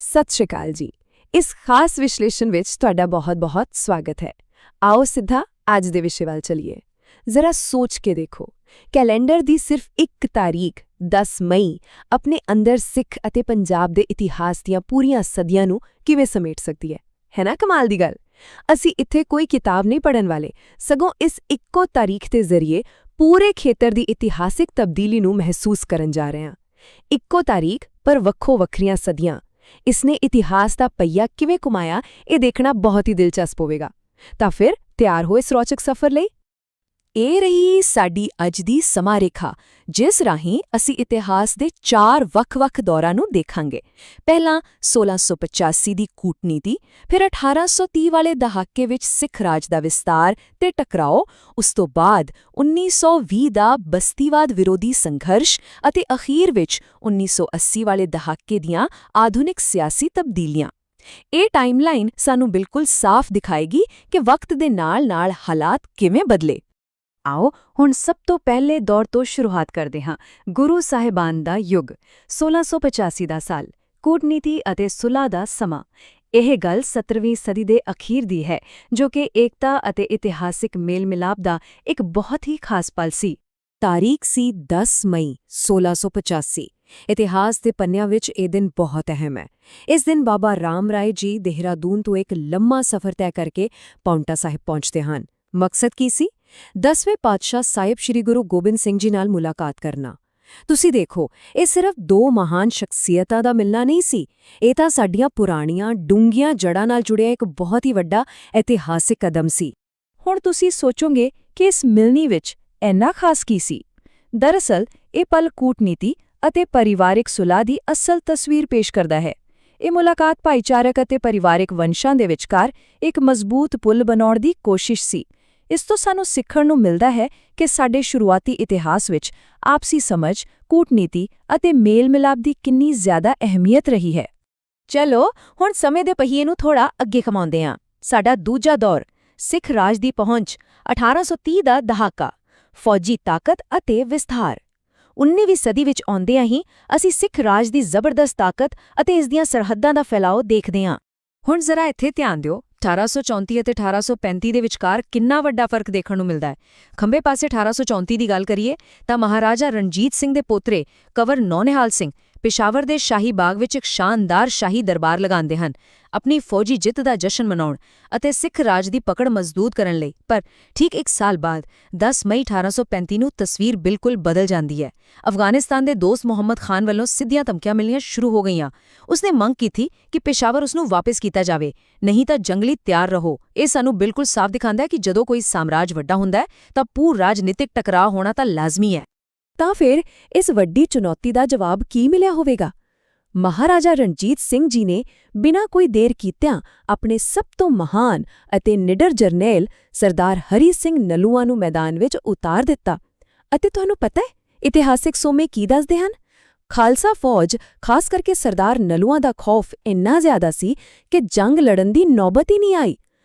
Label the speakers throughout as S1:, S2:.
S1: ਸਤਿ ਸ਼੍ਰੀ ਅਕਾਲ ਜੀ। ਇਸ ਖਾਸ ਵਿਸ਼ਲੇਸ਼ਣ ਵਿੱਚ ਤੁਹਾਡਾ ਬਹੁਤ-ਬਹੁਤ ਸਵਾਗਤ ਹੈ। ਆਓ ਸਿੱਧਾ ਅੱਜ ਦੇ ਵਿਸ਼ੇ ਵੱਲ ਚਲੀਏ। ਜ਼ਰਾ ਸੋਚ ਕੇ ਦੇਖੋ, ਕੈਲੰਡਰ ਦੀ ਸਿਰਫ ਇੱਕ ਤਾਰੀਖ 10 ਮਈ ਆਪਣੇ ਅੰਦਰ ਸਿੱਖ ਅਤੇ ਪੰਜਾਬ ਦੇ ਇਤਿਹਾਸ ਦੀਆਂ ਪੂਰੀਆਂ ਸਦੀਆਂ ਨੂੰ ਕਿਵੇਂ ਸਮੇਟ ਸਕਦੀ ਹੈ ਨਾ ਕਮਾਲ ਦੀ ਗੱਲ। ਅਸੀਂ ਇੱਥੇ ਕੋਈ ਕਿਤਾਬ ਨਹੀਂ ਪੜ੍ਹਨ ਵਾਲੇ, ਸਗੋਂ ਇਸ ਇੱਕੋ ਤਾਰੀਖ ਦੇ ਜ਼ਰੀਏ ਪੂਰੇ ਖੇਤਰ ਦੀ ਇਤਿਹਾਸਿਕ ਤਬਦੀਲੀ ਨੂੰ ਮਹਿਸੂਸ ਕਰਨ ਜਾ ਰਹੇ ਹਾਂ। ਇੱਕੋ ਤਾਰੀਖ ਪਰ ਵੱਖੋ-ਵੱਖਰੀਆਂ ਸਦੀਆਂ। ਇਸਨੇ ਇਤਿਹਾਸ ਦਾ ਪਹੀਆ ਕਿਵੇਂ ਘੁਮਾਇਆ, ਇਹ ਦੇਖਣਾ ਬਹੁਤ ਹੀ ਦਿਲਚਸਪ ਹੋਵੇਗਾ। ਤਾਂ ਫਿਰ ਤਿਆਰ ਹੋ ਇਸ ਰੌਚਕ ਸਫ਼ਰ ਲਈ। ਇਹ ਰਹੀ ਸਾਡੀ ਅੱਜ ਦੀ ਸਮਾਂ ਰੇਖਾ, ਜਿਸ ਰਾਹੀਂ ਅਸੀਂ ਇਤਿਹਾਸ ਦੇ 4 ਵੱਖ-ਵੱਖ ਦੌਰਾਂ ਨੂੰ ਦੇਖਾਂਗੇ। ਪਹਿਲਾਂ 1685 ਦੀ ਕੂਟਨੀਤੀ, ਫਿਰ 1830 ਵਾਲੇ ਦਹਾਕੇ ਵਿੱਚ ਸਿੱਖ ਰਾਜ ਦਾ ਵਿਸਤਾਰ ਤੇ ਟਕਰਾਓ, ਉਸ ਤੋਂ ਬਾਅਦ 1920 ਦਾ ਬਸਤੀਵਾਦ ਵਿਰੋਧੀ ਸੰਘਰਸ਼ ਅਤੇ ਅਖੀਰ ਵਿੱਚ 1980 ਵਾਲੇ ਦਹਾਕੇ ਦੀਆਂ ਆਧੁਨਿਕ ਸਿਆਸੀ ਤਬਦੀਲੀਆਂ। ਇਹ ਟਾਈਮਲਾਈਨ ਸਾਨੂੰ ਬਿਲਕੁਲ ਸਾਫ਼ ਦਿਖਾਏਗੀ ਕਿ ਵਕਤ ਦੇ ਨਾਲ-ਨਾਲ ਹਾਲਾਤ ਕਿਵੇਂ ਬਦਲੇ। ਆਓ ਹੁਣ ਸਭ ਤੋਂ ਪਹਿਲੇ ਦੌਰ ਤੋਂ ਸ਼ੁਰੂਆਤ ਕਰਦੇ ਹਾਂ। ਗੁਰੂ ਸਾਹਿਬਾਨ ਦਾ ਯੁੱਗ, 1685 ਦਾ ਸਾਲ, ਕੂਟਨੀਤੀ ਅਤੇ ਸੁਲ੍ਹਾ ਦਾ ਸਮਾਂ। ਇਹ ਗੱਲ 17ਵੀਂ ਸਦੀ ਦੇ ਅਖੀਰ ਦੀ ਹੈ, ਜੋ ਕਿ ਏਕਤਾ ਅਤੇ ਇਤਿਹਾਸਿਕ ਮੇਲ-ਮਿਲਾਪ ਦਾ ਇੱਕ ਬਹੁਤ ਹੀ ਖਾਸ ਪਲ ਸੀ। ਤਾਰੀਖ ਸੀ 10 ਮਈ 1685। ਇਤਿਹਾਸ ਦੇ ਪੰਨਿਆਂ ਵਿੱਚ ਇਹ ਦਿਨ ਬਹੁਤ ਅਹਿਮ ਹੈ। ਇਸ ਦਿਨ ਬਾਬਾ ਰਾਮ ਰਾਏ ਜੀ ਦੇਹਰਾਦੂਨ ਤੋਂ ਇੱਕ ਲੰਮਾ ਸਫ਼ਰ ਤੈਅ ਕਰਕੇ ਪਾਉਂਟਾ ਸਾਹਿਬ ਪਹੁੰਚਦੇ ਹਨ। ਮਕਸਦ ਕੀ ਸੀ? 10ਵੇਂ ਪਾਤਸ਼ਾਹ ਸਾਹਿਬ ਸ੍ਰੀ ਗੁਰੂ ਗੋਬਿੰਦ ਸਿੰਘ ਜੀ ਨਾਲ ਮੁਲਾਕਾਤ ਕਰਨਾ। ਤੁਸੀਂ ਦੇਖੋ, ਇਹ ਸਿਰਫ 2 ਮਹਾਨ ਸ਼ਖਸੀਅਤਾਂ ਦਾ ਮਿਲਣਾ ਨਹੀਂ ਸੀ, ਇਹ ਤਾਂ ਸਾਡੀਆਂ ਪੁਰਾਣੀਆਂ ਡੂੰਘੀਆਂ ਜੜ੍ਹਾਂ ਨਾਲ ਜੁੜਿਆ ਇੱਕ ਬਹੁਤ ਹੀ ਵੱਡਾ ਇਤਿਹਾਸਿਕ ਕਦਮ ਸੀ। ਹੁਣ ਤੁਸੀਂ ਸੋਚੋਗੇ ਕਿ ਇਸ ਮਿਲਣੀ ਵਿੱਚ ਇੰਨਾ ਖਾਸ ਕੀ ਸੀ? ਦਰਅਸਲ ਇਹ ਪਲ ਕੂਟਨੀਤੀ ਅਤੇ ਪਰਿਵਾਰਿਕ ਸੁਲ੍ਹਾ ਦੀ ਅਸਲ ਤਸਵੀਰ ਪੇਸ਼ ਕਰਦਾ ਹੈ। ਇਹ ਮੁਲਾਕਾਤ ਭਾਈਚਾਰਕ ਅਤੇ ਪਰਿਵਾਰਿਕ ਵੰਸ਼ਾਂ ਦੇ ਵਿਚਕਾਰ ਇੱਕ ਮਜ਼ਬੂਤ ਪੁਲ ਬਣਾਉਣ ਦੀ ਕੋਸ਼ਿਸ਼ ਸੀ। ਇਸ ਤੋਂ ਸਾਨੂੰ ਸਿੱਖਣ ਨੂੰ ਮਿਲਦਾ ਹੈ ਕਿ ਸਾਡੇ ਸ਼ੁਰੂਆਤੀ ਇਤਿਹਾਸ ਵਿੱਚ ਆਪਸੀ ਸਮਝ, ਕੂਟਨੀਤੀ ਅਤੇ ਮੇਲ-ਮਿਲਾਪ ਦੀ ਕਿੰਨੀ ਜ਼ਿਆਦਾ ਅਹਿਮੀਅਤ ਰਹੀ ਹੈ। ਚਲੋ ਹੁਣ ਸਮੇਂ ਦੇ ਪਹੀਏ ਨੂੰ ਥੋੜਾ ਅੱਗੇ ਕਮਾਉਂਦੇ ਹਾਂ। ਸਾਡਾ ਦੂਜਾ ਦੌਰ, ਸਿੱਖ ਰਾਜ ਦੀ ਪਹੁੰਚ, 1830 ਦਾ ਦਹਾਕਾ, ਫੌਜੀ ਤਾਕਤ ਅਤੇ ਵਿਸਥਾਰ। 19ਵੀਂ ਸਦੀ ਵਿੱਚ ਆਉਂਦਿਆਂ ਹੀ ਅਸੀਂ ਸਿੱਖ ਰਾਜ ਦੀ ਜ਼ਬਰਦਸਤ ਤਾਕਤ ਅਤੇ ਇਸ ਦੀਆਂ ਸਰਹੱਦਾਂ ਦਾ ਫੈਲਾਓ ਦੇਖਦੇ ਹਾਂ। ਹੁਣ ਜ਼ਰਾ ਇੱਥੇ ਧਿਆਨ ਦਿਓ, 1834 ਅਤੇ 1835 ਦੇ ਵਿਚਕਾਰ ਕਿੰਨਾ ਵੱਡਾ ਫਰਕ ਦੇਖਣ ਨੂੰ ਮਿਲਦਾ ਹੈ। ਖੰਬੇ ਪਾਸੇ 1834 ਦੀ ਗੱਲ ਕਰੀਏ ਤਾਂ ਮਹਾਰਾਜਾ ਰਣਜੀਤ ਸਿੰਘ ਦੇ ਪੋਤਰੇ ਕੰਵਰ ਨੌਨਿਹਾਲ ਸਿੰਘ ਪਿਸ਼ਾਵਰ ਦੇ ਸ਼ਾਹੀ ਬਾਗ ਵਿੱਚ ਇੱਕ ਸ਼ਾਨਦਾਰ ਸ਼ਾਹੀ ਦਰਬਾਰ ਲਗਾਉਂਦੇ ਹਨ, ਆਪਣੀ ਫੌਜੀ ਜਿੱਤ ਦਾ ਜਸ਼ਨ ਮਨਾਉਣ ਅਤੇ ਸਿੱਖ ਰਾਜ ਦੀ ਪਕੜ ਮਜ਼ਬੂਤ ਕਰਨ ਲਈ। ਪਰ ਠੀਕ 1 ਸਾਲ ਬਾਅਦ 10 ਮਈ 1835 ਨੂੰ ਤਸਵੀਰ ਬਿਲਕੁਲ ਬਦਲ ਜਾਂਦੀ ਹੈ। ਅਫਗਾਨਿਸਤਾਨ ਦੇ ਦੋਸਤ ਮੁਹੰਮਦ ਖਾਨ ਵੱਲੋਂ ਸਿੱਧੀਆਂ ਧਮਕੀਆਂ ਮਿਲਣੀਆਂ ਸ਼ੁਰੂ ਹੋ ਗਈਆਂ। ਉਸਨੇ ਮੰਗ ਕੀਤੀ ਕਿ ਪਿਸ਼ਾਵਰ ਉਸਨੂੰ ਵਾਪਸ ਕੀਤਾ ਜਾਵੇ, ਨਹੀਂ ਤਾਂ ਜੰਗ ਲਈ ਤਿਆਰ ਰਹੋ। ਇਹ ਸਾਨੂੰ ਬਿਲਕੁਲ ਸਾਫ਼ ਦਿਖਾਉਂਦਾ ਹੈ ਕਿ ਜਦੋਂ ਕੋਈ ਸਾਮਰਾਜ ਵੱਡਾ ਹੁੰਦਾ ਹੈ ਤਾਂ ਪੂਰ ਰਾਜਨੀਤਿਕ ਟਕਰਾਅ ਹੋਣਾ ਤਾਂ ਲਾਜ਼ਮੀ ਹੈ। ਤਾਂ ਫਿਰ ਇਸ ਵੱਡੀ ਚੁਣੌਤੀ ਦਾ ਜਵਾਬ ਕੀ ਮਿਲਿਆ ਹੋਵੇਗਾ? ਮਹਾਰਾਜਾ ਰਣਜੀਤ ਸਿੰਘ ਜੀ ਨੇ ਬਿਨਾਂ ਕੋਈ ਦੇਰ ਕੀਤਿਆਂ ਆਪਣੇ ਸਭ ਤੋਂ ਮਹਾਨ ਅਤੇ ਨਿਡਰ ਜਰਨੈਲ ਸਰਦਾਰ ਹਰੀ ਸਿੰਘ ਨਲੂਆ ਨੂੰ ਮੈਦਾਨ ਵਿੱਚ ਉਤਾਰ ਦਿੱਤਾ। ਅਤੇ ਤੁਹਾਨੂੰ ਪਤਾ ਹੈ, ਇਤਿਹਾਸਿਕ ਸੋਮੇ ਕੀ ਦੱਸਦੇ ਹਨ? ਖਾਲਸਾ ਫੌਜ, ਖਾਸ ਕਰਕੇ ਸਰਦਾਰ ਨਲੂਆ ਦਾ ਖੌਫ ਇੰਨਾ ਜ਼ਿਆਦਾ ਸੀ ਕਿ ਜੰਗ ਲੜਨ ਦੀ ਨੌਬਤ ਹੀ ਨਹੀਂ ਆਈ।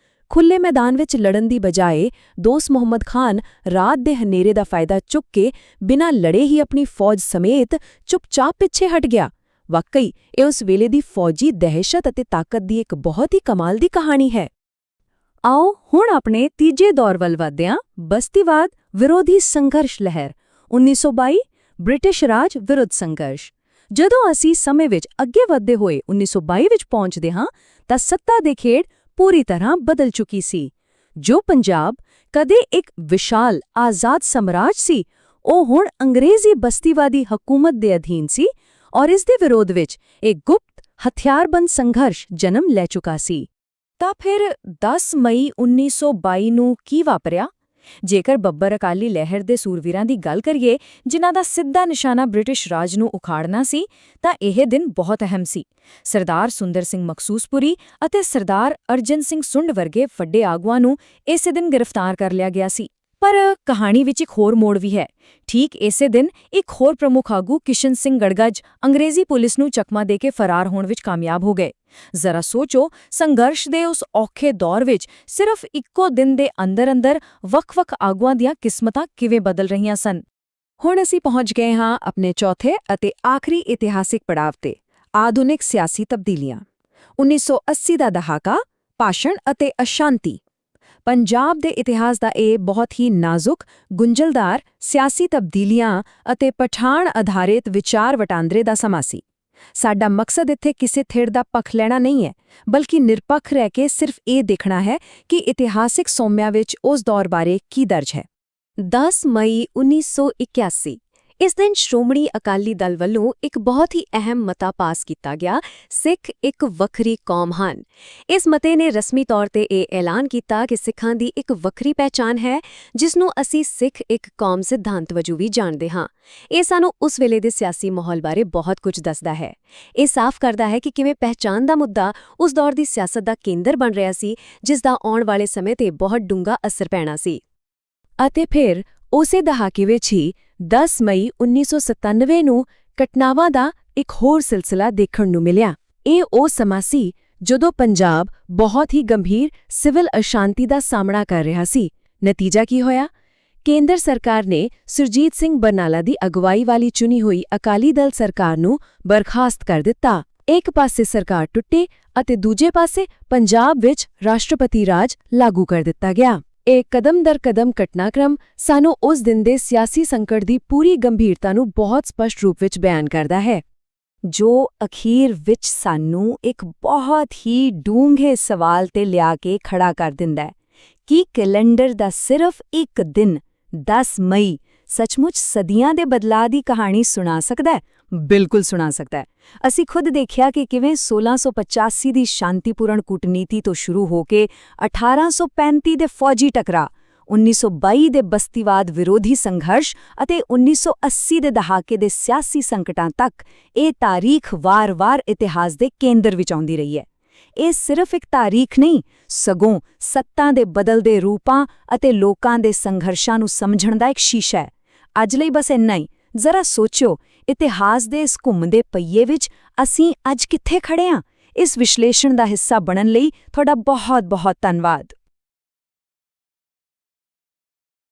S1: ਖੁੱਲ੍ਹੇ ਮੈਦਾਨ ਵਿੱਚ ਲੜਨ ਦੀ ਬਜਾਏ ਦੋਸਤ ਮੁਹੰਮਦ ਖਾਨ ਰਾਤ ਦੇ ਹਨੇਰੇ ਦਾ ਫਾਇਦਾ ਚੁੱਕ ਕੇ ਬਿਨਾਂ ਲੜੇ ਹੀ ਆਪਣੀ ਫੌਜ ਸਮੇਤ ਚੁੱਪਚਾਪ ਪਿੱਛੇ ਹਟ ਗਿਆ। ਵਾਕਈ ਇਹ ਉਸ ਵੇਲੇ ਦੀ ਫੌਜੀ ਦਹਿਸ਼ਤ ਅਤੇ ਤਾਕਤ ਦੀ ਇੱਕ ਬਹੁਤ ਹੀ ਕਮਾਲ ਦੀ ਕਹਾਣੀ ਹੈ। ਆਓ ਹੁਣ ਆਪਣੇ ਤੀਜੇ ਦੌਰ ਵੱਲ ਵਧਦੇ ਹਾਂ, ਬਸਤੀਵਾਦ ਵਿਰੋਧੀ ਸੰਘਰਸ਼ ਲਹਿਰ, 1922 ਬ੍ਰਿਟਿਸ਼ ਰਾਜ ਵਿਰੁੱਧ ਸੰਘਰਸ਼। ਜਦੋਂ ਅਸੀਂ ਸਮੇਂ ਵਿੱਚ ਅੱਗੇ ਵਧਦੇ ਹੋਏ 1922 ਵਿੱਚ ਪਹੁੰਚਦੇ ਹਾਂ ਤਾਂ ਸੱਤਾ ਦੇ ਖੇਡ ਪੂਰੀ ਤਰ੍ਹਾਂ ਬਦਲ ਚੁੱਕੀ ਸੀ। ਜੋ ਪੰਜਾਬ ਕਦੇ ਇੱਕ ਵਿਸ਼ਾਲ ਆਜ਼ਾਦ ਸਾਮਰਾਜ ਸੀ, ਉਹ ਹੁਣ ਅੰਗਰੇਜ਼ੀ ਬਸਤੀਵਾਦੀ ਹਕੂਮਤ ਦੇ ਅਧੀਨ ਸੀ ਔਰ ਇਸ ਦੇ ਵਿਰੋਧ ਵਿੱਚ ਇੱਕ ਗੁਪਤ ਹਥਿਆਰਬੰਦ ਸੰਘਰਸ਼ ਜਨਮ ਲੈ ਚੁੱਕਾ ਸੀ। ਤਾਂ ਫਿਰ 10 ਮਈ 1922 ਨੂੰ ਕੀ ਵਾਪਰਿਆ? ਜੇਕਰ ਬੱਬਰ ਅਕਾਲੀ ਲਹਿਰ ਦੇ ਸੂਰਵੀਰਾਂ ਦੀ ਗੱਲ ਕਰੀਏ, ਜਿਨ੍ਹਾਂ ਦਾ ਸਿੱਧਾ ਨਿਸ਼ਾਨਾ ਬ੍ਰਿਟਿਸ਼ ਰਾਜ ਨੂੰ ਉਖਾੜਨਾ ਸੀ, ਤਾਂ ਇਹ ਦਿਨ ਬਹੁਤ ਅਹਿਮ ਸੀ। ਸਰਦਾਰ ਸੁੰਦਰ ਸਿੰਘ ਮਖਸੂਸਪੁਰੀ ਅਤੇ ਸਰਦਾਰ ਅਰਜਨ ਸਿੰਘ ਸੁੰਡ ਵਰਗੇ ਵੱਡੇ ਆਗੂਆਂ ਨੂੰ ਇਸੇ ਦਿਨ ਗ੍ਰਿਫਤਾਰ ਕਰ ਲਿਆ ਗਿਆ ਸੀ। ਪਰ ਕਹਾਣੀ ਵਿੱਚ ਇੱਕ ਹੋਰ ਮੋੜ ਵੀ ਹੈ। ਠੀਕ ਇਸੇ ਦਿਨ ਇੱਕ ਹੋਰ ਪ੍ਰਮੁੱਖ ਆਗੂ ਕਿਸ਼ਨ ਸਿੰਘ ਗੜਗੱਜ ਅੰਗਰੇਜ਼ੀ ਪੁਲਿਸ ਨੂੰ ਚਕਮਾ ਦੇ ਕੇ ਫਰਾਰ ਹੋਣ ਵਿੱਚ ਕਾਮਯਾਬ ਹੋ ਗਏ। ਜ਼ਰਾ ਸੋਚੋ, ਸੰਘਰਸ਼ ਦੇ ਉਸ ਔਖੇ ਦੌਰ ਵਿੱਚ ਸਿਰਫ ਇੱਕੋ ਦਿਨ ਦੇ ਅੰਦਰ-ਅੰਦਰ ਵੱਖ-ਵੱਖ ਆਗੂਆਂ ਦੀਆਂ ਕਿਸਮਤਾਂ ਕਿਵੇਂ ਬਦਲ ਰਹੀਆਂ ਸਨ। ਹੁਣ ਅਸੀਂ ਪਹੁੰਚ ਗਏ ਹਾਂ ਆਪਣੇ ਚੌਥੇ ਅਤੇ ਆਖਰੀ ਇਤਿਹਾਸਿਕ ਪੜਾਵ ਤੇ।
S2: ਆਧੁਨਿਕ ਸਿਆਸੀ ਤਬਦੀਲੀਆਂ 1980 ਦਾ ਦਹਾਕਾ ਭਾਸ਼ਣ ਅਤੇ ਅਸ਼ਾਂਤੀ ਪੰਜਾਬ ਦੇ ਇਤਿਹਾਸ ਦਾ ਇਹ ਬਹੁਤ ਹੀ ਨਾਜ਼ੁਕ, ਗੁੰਝਲਦਾਰ ਸਿਆਸੀ ਤਬਦੀਲੀਆਂ ਅਤੇ ਪਠਾਨ ਆਧਾਰਿਤ ਵਿਚਾਰ ਵਟਾਂਦਰੇ ਦਾ ਸਮਾਂ ਸੀ। ਸਾਡਾ ਮਕਸਦ ਇੱਥੇ ਕਿਸੇ ਧਿਰ ਦਾ ਪੱਖ ਲੈਣਾ ਨਹੀਂ ਹੈ, ਬਲਕਿ ਨਿਰਪੱਖ ਰਹਿ ਕੇ ਸਿਰਫ ਇਹ ਦੇਖਣਾ ਹੈ ਕਿ ਇਤਿਹਾਸਿਕ ਸੋਮਿਆਂ ਵਿੱਚ ਉਸ ਦੌਰ ਬਾਰੇ ਕੀ ਦਰਜ ਹੈ।
S1: 10 ਮਈ 1981 ਇਸ ਦਿਨ ਸ਼੍ਰੋਮਣੀ ਅਕਾਲੀ ਦਲ ਵੱਲੋਂ ਇੱਕ ਬਹੁਤ ਹੀ ਅਹਿਮ ਮਤਾ ਪਾਸ ਕੀਤਾ ਗਿਆ। ਸਿੱਖ ਇੱਕ ਵੱਖਰੀ ਕੌਮ ਹਨ। ਇਸ ਮਤੇ ਨੇ ਰਸਮੀ ਤੌਰ ਤੇ ਇਹ ਐਲਾਨ ਕੀਤਾ ਕਿ ਸਿੱਖਾਂ ਦੀ ਇੱਕ ਵੱਖਰੀ ਪਹਿਚਾਣ ਹੈ, ਜਿਸ ਨੂੰ ਅਸੀਂ ਸਿੱਖ ਇੱਕ ਕੌਮ ਸਿਧਾਂਤ ਵਜੋਂ ਵੀ ਜਾਣਦੇ ਹਾਂ। ਇਹ ਸਾਨੂੰ ਉਸ ਵੇਲੇ ਦੇ ਸਿਆਸੀ ਮਾਹੌਲ ਬਾਰੇ ਬਹੁਤ ਕੁਝ ਦੱਸਦਾ ਹੈ। ਇਹ ਸਾਫ਼ ਕਰਦਾ ਹੈ ਕਿ ਕਿਵੇਂ ਪਹਿਚਾਣ ਦਾ ਮੁੱਦਾ ਉਸ ਦੌਰ ਦੀ ਸਿਆਸਤ ਦਾ ਕੇਂਦਰ ਬਣ ਰਿਹਾ ਸੀ, ਜਿਸ ਦਾ ਆਉਣ ਵਾਲੇ ਸਮੇਂ ਤੇ ਬਹੁਤ ਡੂੰਘਾ ਅਸਰ ਪੈਣਾ ਸੀ।
S2: ਅਤੇ ਫਿਰ ਉਸੇ ਦਹਾਕੇ ਵਿੱਚ ਹੀ 10 ਮਈ 1997 ਨੂੰ ਘਟਨਾਵਾਂ ਦਾ ਇੱਕ ਹੋਰ ਸਿਲਸਿਲਾ ਦੇਖਣ ਨੂੰ ਮਿਲਿਆ। ਇਹ ਉਹ ਸਮਾਂ ਸੀ ਜਦੋਂ ਪੰਜਾਬ ਬਹੁਤ ਹੀ ਗੰਭੀਰ ਸਿਵਲ ਅਸ਼ਾਂਤੀ ਦਾ ਸਾਹਮਣਾ ਕਰ ਰਿਹਾ ਸੀ। ਨਤੀਜਾ ਕੀ ਹੋਇਆ? ਕੇਂਦਰ ਸਰਕਾਰ ਨੇ ਸੁਰਜੀਤ ਸਿੰਘ ਬਰਨਾਲਾ ਦੀ ਅਗਵਾਈ ਵਾਲੀ ਚੁਣੀ ਹੋਈ ਅਕਾਲੀ ਦਲ ਸਰਕਾਰ ਨੂੰ ਬਰਖਾਸਤ ਕਰ ਦਿੱਤਾ। ਇੱਕ ਪਾਸੇ ਸਰਕਾਰ ਟੁੱਟੀ ਅਤੇ ਦੂਜੇ ਪਾਸੇ ਪੰਜਾਬ ਵਿੱਚ ਰਾਸ਼ਟਰਪਤੀ ਰਾਜ ਲਾਗੂ ਕਰ ਦਿੱਤਾ ਗਿਆ। ਇਹ ਕਦਮ ਦਰ ਕਦਮ ਘਟਨਾਕ੍ਰਮ ਸਾਨੂੰ ਉਸ ਦਿਨ ਦੇ ਸਿਆਸੀ ਸੰਕਟ ਦੀ ਪੂਰੀ ਗੰਭੀਰਤਾ ਨੂੰ ਬਹੁਤ ਸਪਸ਼ਟ ਰੂਪ ਵਿੱਚ ਬਿਆਨ ਕਰਦਾ ਹੈ,
S1: ਜੋ ਅਖੀਰ ਵਿੱਚ ਸਾਨੂੰ ਇੱਕ ਬਹੁਤ ਹੀ ਡੂੰਘੇ ਸਵਾਲ ਤੇ ਲਿਆ ਕੇ ਖੜਾ ਕਰ ਦਿੰਦਾ ਹੈ ਕਿ ਕੈਲੰਡਰ ਦਾ ਸਿਰਫ ਇੱਕ ਦਿਨ 10 ਮਈ ਸੱਚਮੁੱਚ ਸਦੀਆਂ ਦੇ ਬਦਲਾਅ ਦੀ ਕਹਾਣੀ ਸੁਣਾ ਸਕਦਾ ਹੈ। ਬਿਲਕੁਲ ਸੁਣਾ ਸਕਦਾ ਹੈ। ਅਸੀਂ ਖੁਦ ਦੇਖਿਆ ਕਿ ਕਿਵੇਂ 1685 ਦੀ ਸ਼ਾਂਤੀਪੂਰਨ ਕੂਟਨੀਤੀ ਤੋਂ ਸ਼ੁਰੂ ਹੋ ਕੇ 1835 ਦੇ ਫੌਜੀ ਟਕਰਾਅ, 1922 ਦੇ ਬਸਤੀਵਾਦ ਵਿਰੋਧੀ ਸੰਘਰਸ਼ ਅਤੇ 1980 ਦੇ ਦਹਾਕੇ ਦੇ ਸਿਆਸੀ ਸੰਕਟਾਂ ਤੱਕ ਇਹ ਤਾਰੀਖ ਵਾਰ-ਵਾਰ ਇਤਿਹਾਸ ਦੇ ਕੇਂਦਰ ਵਿੱਚ ਆਉਂਦੀ ਰਹੀ ਹੈ। ਇਹ ਸਿਰਫ ਇੱਕ ਤਾਰੀਖ ਨਹੀਂ, ਸਗੋਂ ਸੱਤਾਂ ਦੇ ਬਦਲਦੇ ਰੂਪਾਂ ਅਤੇ ਲੋਕਾਂ ਦੇ ਸੰਘਰਸ਼ਾਂ ਨੂੰ ਸਮਝਣ ਦਾ ਇੱਕ ਸ਼ੀਸ਼ਾ ਹੈ। ਅੱਜ ਲਈ ਬਸ ਇੰਨਾ ਹੀ। ਜ਼ਰਾ ਸੋਚੋ, ਇਤਿਹਾਸ ਦੇ ਇਸ ਘੁੰਮਦੇ ਪਹੀਏ ਵਿੱਚ ਅਸੀਂ ਅੱਜ ਕਿੱਥੇ ਖੜੇ ਹਾਂ? ਇਸ ਵਿਸ਼ਲੇਸ਼ਣ ਦਾ ਹਿੱਸਾ ਬਣਨ ਲਈ ਤੁਹਾਡਾ ਬਹੁਤ-ਬਹੁਤ ਧੰਨਵਾਦ।